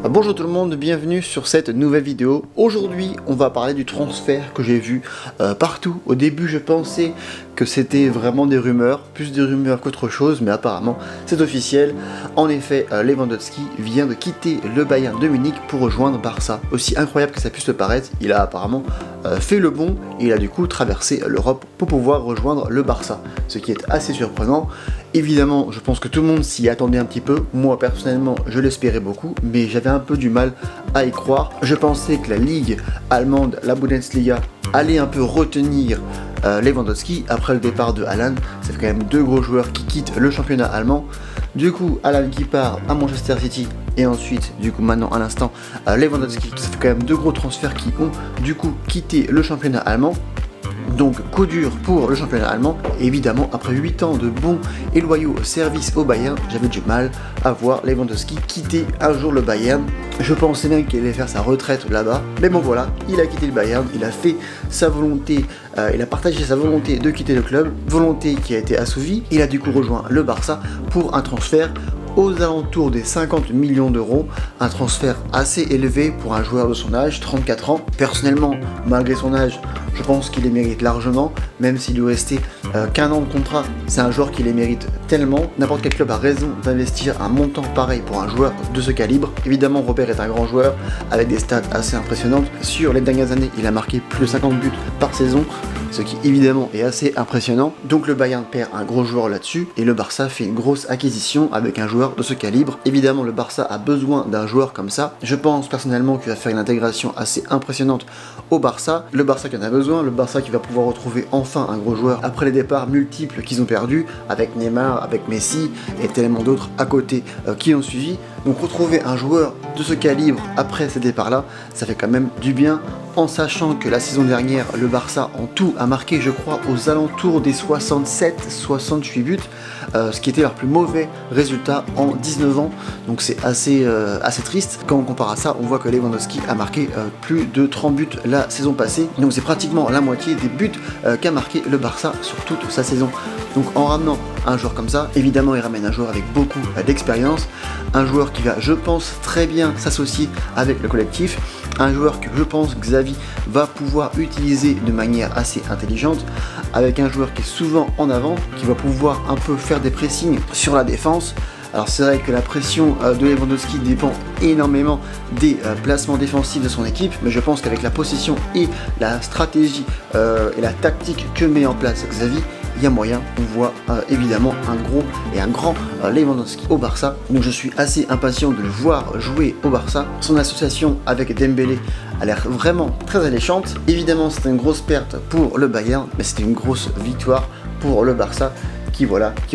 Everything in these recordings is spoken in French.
Bonjour tout le monde, bienvenue sur cette nouvelle vidéo. Aujourd'hui, on va parler du transfert que j'ai vu partout. Au début, je pensais que c'était vraiment des rumeurs, plus des rumeurs qu'autre chose, mais apparemment, c'est officiel. En effet, Lewandowski vient de quitter le Bayern de Munich pour rejoindre Barça. Aussi incroyable que ça puisse le paraître, il a apparemment fait le bond et il a du coup traversé l'Europe pour pouvoir rejoindre le Barça, ce qui est assez surprenant. Évidemment, je pense que tout le monde s'y attendait un petit peu. Moi, personnellement, je l'espérais beaucoup, mais j'avais un peu du mal à y croire. Je pensais que la Ligue allemande, la Bundesliga, allait un peu retenir Lewandowski après le départ de Haaland. Ça fait quand même deux gros joueurs qui quittent le championnat allemand. Du coup, Haaland qui part à Manchester City et ensuite, du coup, maintenant à l'instant, Lewandowski. Ça fait quand même deux gros transferts qui ont du coup quitté le championnat allemand. Donc coup dur pour le championnat allemand. Évidemment, après 8 ans de bons et loyaux services au Bayern, j'avais du mal à voir Lewandowski quitter un jour le Bayern. Je pensais bien qu'il allait faire sa retraite là-bas, mais bon voilà, il a quitté le Bayern, il a fait sa volonté, il a partagé sa volonté de quitter le club, volonté qui a été assouvie. Il a du coup rejoint le Barça pour un transfert aux alentours des 50 millions d'euros, un transfert assez élevé pour un joueur de son âge, 34 ans. Personnellement, malgré son âge, je pense qu'il les mérite largement, même s'il lui restait qu'un an de contrat, c'est un joueur qui les mérite tellement. N'importe quel club a raison d'investir un montant pareil pour un joueur de ce calibre. Évidemment, Robert est un grand joueur, avec des stats assez impressionnantes. Sur les dernières années, il a marqué plus de 50 buts par saison, ce qui évidemment est assez impressionnant. Donc le Bayern perd un gros joueur là-dessus, et le Barça fait une grosse acquisition avec un joueur de ce calibre. Évidemment, le Barça a besoin d'un joueur comme ça. Je pense personnellement qu'il va faire une intégration assez impressionnante au Barça. Le Barça qui en a besoin, le Barça qui va pouvoir retrouver enfin un gros joueur après les départs multiples qu'ils ont perdus, avec Neymar, avec Messi et tellement d'autres à côté qui ont suivi. Donc retrouver un joueur de ce calibre après ces départs-là, ça fait quand même du bien, en sachant que la saison dernière, le Barça en tout a marqué, je crois, aux alentours des 67-68 buts, ce qui était leur plus mauvais résultat en 19 ans. Donc c'est assez triste. Quand on compare à ça, on voit que Lewandowski a marqué plus de 30 buts la saison passée. Donc c'est pratiquement la moitié des buts qu'a marqué le Barça sur toute sa saison. Donc en ramenant un joueur comme ça, évidemment il ramène un joueur avec beaucoup d'expérience, un joueur qui va, je pense, très bien s'associer avec le collectif, un joueur que je pense que Xavi va pouvoir utiliser de manière assez intelligente, avec un joueur qui est souvent en avant, qui va pouvoir un peu faire des pressings sur la défense. Alors c'est vrai que la pression de Lewandowski dépend énormément des placements défensifs de son équipe, mais je pense qu'avec la possession et la stratégie et la tactique que met en place Xavi, il y a moyen, on voit évidemment un gros et un grand Lewandowski au Barça. Donc je suis assez impatient de le voir jouer au Barça. Son association avec Dembélé a l'air vraiment très alléchante. Évidemment c'est une grosse perte pour le Bayern, mais c'était une grosse victoire pour le Barça qui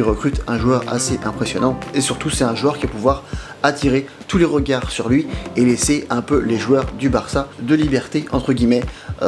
recrute un joueur assez impressionnant. Et surtout c'est un joueur qui va pouvoir attirer tous les regards sur lui et laisser un peu les joueurs du Barça de liberté entre guillemets.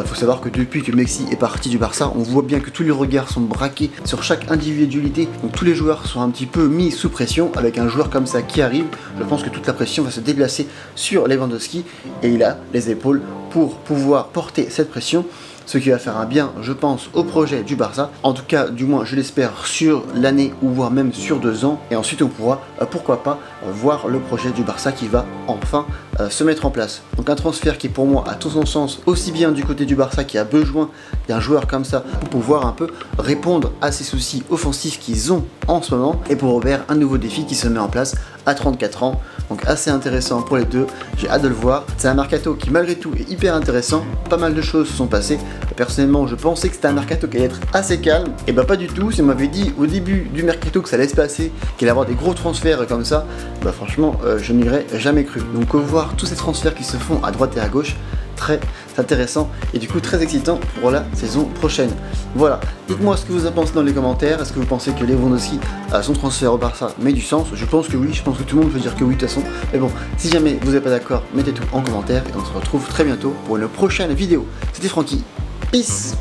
Faut savoir que depuis que Messi est parti du Barça, on voit bien que tous les regards sont braqués sur chaque individualité, donc tous les joueurs sont un petit peu mis sous pression. Avec un joueur comme ça qui arrive, je pense que toute la pression va se déplacer sur Lewandowski et il a les épaules pour pouvoir porter cette pression, ce qui va faire un bien, je pense, au projet du Barça. En tout cas, du moins, je l'espère, sur l'année ou voire même sur 2 ans. Et ensuite, on pourra, pourquoi pas, voir le projet du Barça qui va enfin se mettre en place. Donc un transfert qui, pour moi, a tout son sens, aussi bien du côté du Barça qui a besoin d'un joueur comme ça pour pouvoir un peu répondre à ces soucis offensifs qu'ils ont en ce moment. Et pour Robert, un nouveau défi qui se met en place à 34 ans. Donc assez intéressant pour les deux, j'ai hâte de le voir. C'est un mercato qui malgré tout est hyper intéressant, pas mal de choses se sont passées. Personnellement je pensais que c'était un mercato qui allait être assez calme, et bah pas du tout. Si on m'avait dit au début du mercato que ça allait se passer, qu'il allait avoir des gros transferts comme ça, bah franchement je n'y aurais jamais cru. Donc voir tous ces transferts qui se font à droite et à gauche, très intéressant et du coup très excitant pour la saison prochaine. Voilà, dites-moi ce que vous en pensez dans les commentaires. Est-ce que vous pensez que Lewandowski a son transfert au Barça met du sens? Je pense que oui, je pense que tout le monde peut dire que oui de toute façon. Mais bon, si jamais vous n'êtes pas d'accord, mettez tout en commentaire et on se retrouve très bientôt pour une prochaine vidéo. C'était Francky, peace.